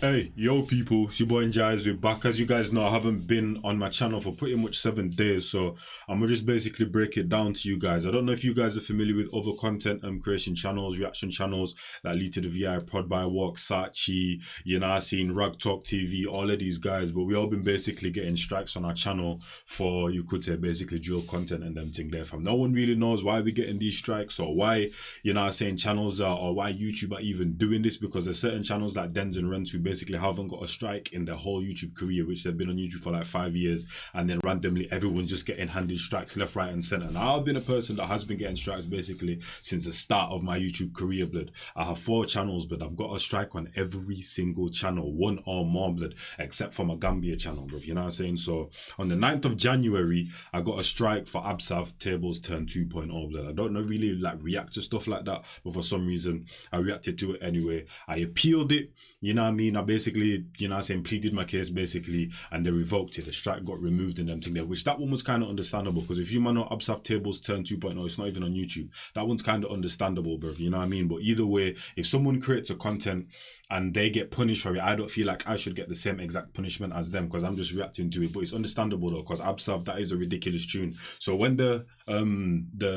Hey, yo people, it's your boy Njies. We're back. As you guys know, I haven't been on my channel for pretty much 7 days, so I'm gonna just basically break it down to you guys. I don't know if you guys are familiar with other content creation channels, reaction channels like Lee to the VI, Prod by Walk, Sachi, you know, I seen Rag Talk TV, all of these guys, but we all been basically getting strikes on our channel for, you could say, basically drill content and them thing there. Fam, no one really knows why we're getting these strikes or why, you know, saying channels are, or why YouTube are even doing this, because there's certain channels like Dens and Rents who basically haven't got a strike in their whole YouTube career, which they've been on YouTube for like 5 years, and then randomly everyone's just getting handed strikes left, right, and center. Now I've been a person that has been getting strikes basically since the start of my YouTube career, blood. I have 4 channels, but I've got a strike on every single channel, one or more, blood, except for my Gambia channel, bro. You know what I'm saying? So on the 9th of January, I got a strike for Absav Tables Turn 2.0, blood. I don't know really like react to stuff like that, but for some reason I reacted to it anyway. I appealed it, you know what I mean? I basically, you know what I'm saying, pleaded my case basically, and they revoked it. The strike got removed and them thing there, which that one was kind of understandable, because if you might know Absaf Tables Turn 2.0, it's not even on YouTube. That one's kind of understandable, bro, you know what I mean? But either way, if someone creates a content and they get punished for it, I don't feel like I should get the same exact punishment as them, because I'm just reacting to it. But it's understandable though, because Absav, that is a ridiculous tune. So when the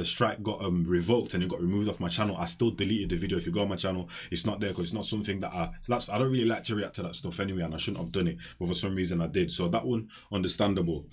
strike got revoked and it got removed off my channel, I still deleted the video. If you go on my channel, it's not there, because it's not something that I don't really like to react to that stuff anyway, and I shouldn't have done it, but for some reason I did. So that one, understandable.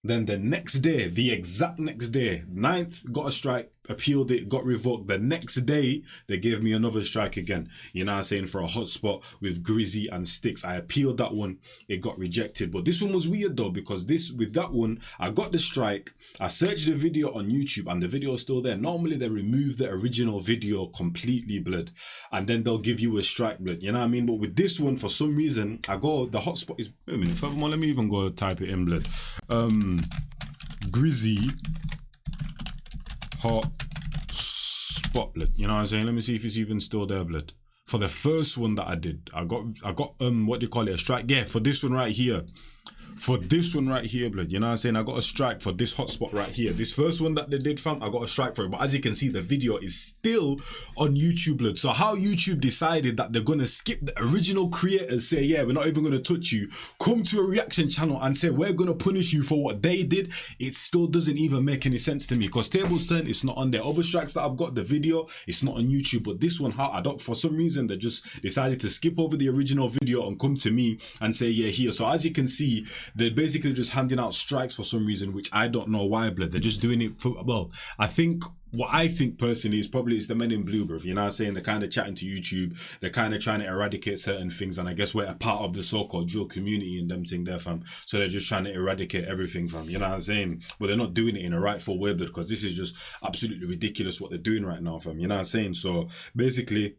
Then the next day, the exact next day, 9th, got a strike, appealed it, got revoked. The next day, they gave me another strike again. You know what I'm saying? For a hotspot with Grizzy and Sticks. I appealed that one, it got rejected. But this one was weird though, because with that one, I got the strike, I searched the video on YouTube and the video is still there. Normally they remove the original video completely, blood, and then they'll give you a strike, blood. You know what I mean? But with this one, for some reason, the hotspot is, wait a minute, furthermore, let me even go type it in, blood. Grizzy hot spot, blood. You know what I'm saying? Let me see if it's even still there, blood. For the first one that I did, I got what do you call it, a strike? Yeah, for this one right here. For this one right here, blood, you know what I'm saying? I got a strike for this hotspot right here. This first one that they did, fam, I got a strike for it. But as you can see, the video is still on YouTube, blood. So how YouTube decided that they're going to skip the original creators, say, yeah, we're not even going to touch you, come to a reaction channel and say, we're going to punish you for what they did, it still doesn't even make any sense to me. Because Tables Turn, it's not on there. Other strikes that I've got, the video, it's not on YouTube. But this one, how I don't, for some reason, they just decided to skip over the original video and come to me and say, yeah, here. So as you can see, they're basically just handing out strikes for some reason, which I don't know why, blood. They're just doing it for, well, I think, what I think personally is probably it's the men in blue, bro. You know what I'm saying? They're kind of chatting to YouTube. They're kind of trying to eradicate certain things. And I guess we're a part of the so-called drill community and them thing there, fam. So they're just trying to eradicate everything, fam. You know what I'm saying? But they're not doing it in a rightful way, blood, because this is just absolutely ridiculous what they're doing right now, fam. You know what I'm saying? So basically,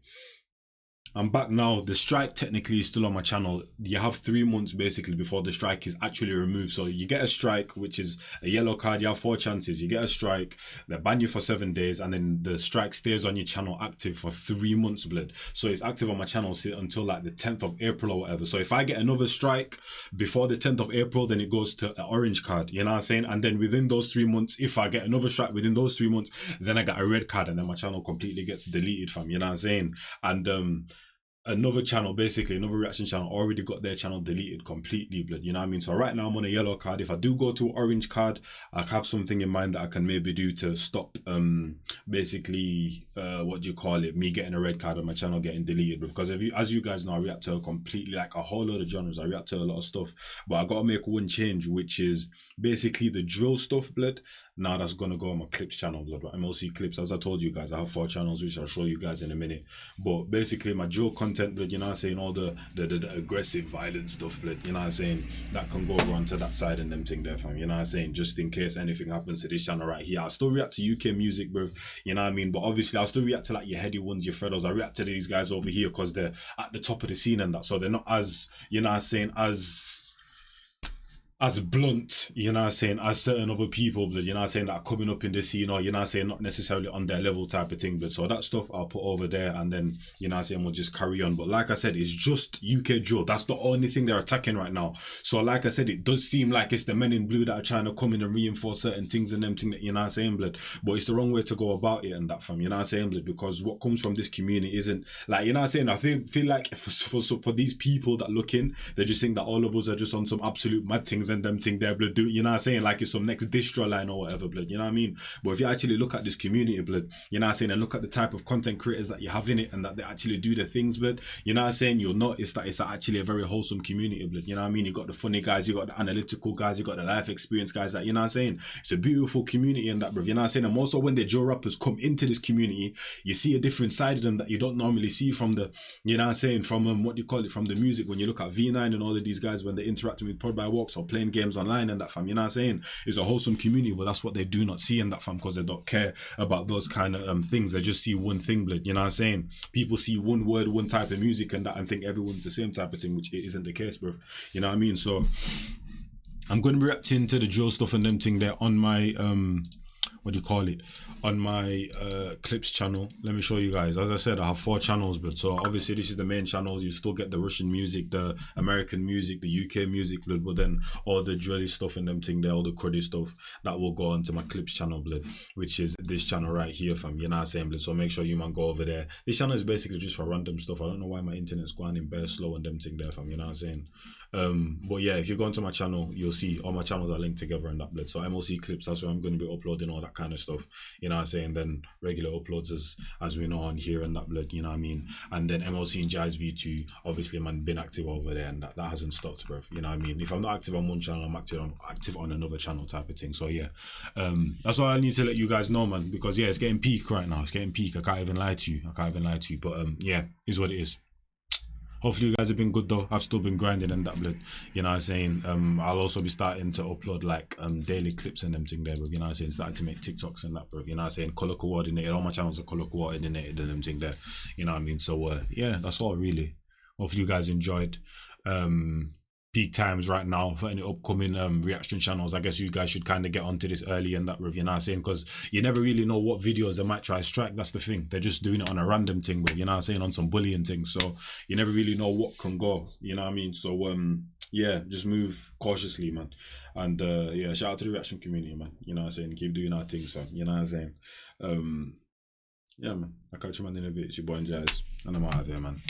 I'm back now. The strike technically is still on my channel. You have 3 months basically before the strike is actually removed. So you get a strike, which is a yellow card. You have 4 chances. You get a strike, they ban you for 7 days, and then the strike stays on your channel active for 3 months, blood. So it's active on my channel until like the 10th of April or whatever. So if I get another strike before the 10th of April, then it goes to an orange card. You know what I'm saying? And then within those 3 months, if I get another strike within those 3 months, then I get a red card, and then my channel completely gets deleted, fam. You know what I'm saying? And another channel, basically another reaction channel, already got their channel deleted completely, blood. You know what I mean? So right now I'm on a yellow card. If I do go to orange card, I have something in mind that I can maybe do to stop basically what do you call it, me getting a red card on my channel getting deleted. Because as you guys know, I react to completely like a whole lot of genres. I react to a lot of stuff, but I gotta make one change, which is basically the drill stuff, blood. Now that's gonna go on my clips channel, blood. MLC clips. As I told you guys, I have 4 channels, which I'll show you guys in a minute. But basically my drill content, blood, you know what I'm saying, all the aggressive, violent stuff, blood, you know what I'm saying, that can go around to that side and them thing there, fam. You know what I'm saying, just in case anything happens to this channel right here. I still react to UK music, bro. You know what I mean? But obviously I'll still react to like your Heady ones, your Fredos. I react to these guys over here because they're at the top of the scene and that. So they're not as, you know what I'm saying, as as blunt, you know what I'm saying, as certain other people, blood, you know what I'm saying, that are coming up in the scene, or you know what I'm saying, not necessarily on their level type of thing. But so that stuff I'll put over there, and then you know what I'm saying, we'll just carry on. But like I said, it's just UK drill. That's the only thing they're attacking right now. So like I said, it does seem like it's the men in blue that are trying to come in and reinforce certain things and them thing that you know what I'm saying, blood. But it's the wrong way to go about it and that, fam, you know what I'm saying, blood, because what comes from this community isn't like, you know what I'm saying. I feel like for these people that look in, they just think that all of us are just on some absolute mad things and them thing there, blood. Do you know what I'm saying? Like it's some next distro line or whatever, blood. You know what I mean? But if you actually look at this community, blood, you know what I'm saying, and look at the type of content creators that you have in it and that they actually do their things, blood, you know what I'm saying, you'll notice that it's actually a very wholesome community, blood. You know what I mean? You got the funny guys, you got the analytical guys, you got the life experience guys, that, you know what I'm saying? It's a beautiful community in that, bro. You know what I'm saying? And also when the Joe rappers come into this community, you see a different side of them that you don't normally see from the, you know what I'm saying, from what do you call it, from the music. When you look at V9 and all of these guys, when they're interacting with Pod by Walks or playing games online and that, fam, you know what I'm saying? It's a wholesome community, but that's what they do not see in that, fam, because they don't care about those kind of things. They just see one thing, blood, you know what I'm saying? People see one word, one type of music and that, and think everyone's the same type of thing, which it isn't the case, bro. You know what I mean? So I'm going to be reacting to the drill stuff and them thing there on my what do you call it, on my clips channel. Let me show you guys. As I said, I have 4 channels, but so obviously this is the main channel. You still get the Russian music, the American music, the UK music, blood, but then all the drilly stuff and them thing there, all the cruddy stuff, that will go onto my clips channel, blood, which is this channel right here, fam, you know what I'm saying, blood. So make sure you man go over there. This channel is basically just for random stuff. I don't know why my internet's going in bare slow and them thing there, fam, you know what I'm saying. But yeah, if you go onto my channel, you'll see all my channels are linked together and that, blood. So MLC clips, that's where I'm going to be uploading all that kind of stuff, you know what I'm saying. Then regular uploads as we know on here and that, blood, you know what I mean. And then MLC and Njies V2, obviously, man, been active over there, and that hasn't stopped, bro, you know what I mean. If I'm not active on one channel, I'm active on another channel type of thing. So yeah, that's all I need to let you guys know, man, because yeah, it's getting peak right now. It's getting peak. I can't even lie to you. But yeah, is what it is. Hopefully you guys have been good though. I've still been grinding and that, blood. You know what I'm saying? I'll also be starting to upload like daily clips and them thing there, bro. You know what I'm saying? Starting to make TikToks and that, bro. You know what I'm saying? Color coordinated. All my channels are color coordinated and them thing there. You know what I mean? So yeah, that's all really. Hopefully you guys enjoyed. Peak times right now for any upcoming reaction channels. I guess you guys should kind of get onto this early and that, you know what I'm saying, because you never really know what videos they might try to strike. That's the thing, they're just doing it on a random thing, but you know what I'm saying, on some bullying thing, so you never really know what can go, you know what I mean. So yeah, just move cautiously, man. And yeah, shout out to the reaction community, man, you know what I'm saying, keep doing our things, fam, you know what I'm saying. Yeah, man, I'll catch you man in a bit. It's your boy Njies, and I'm out of here, man.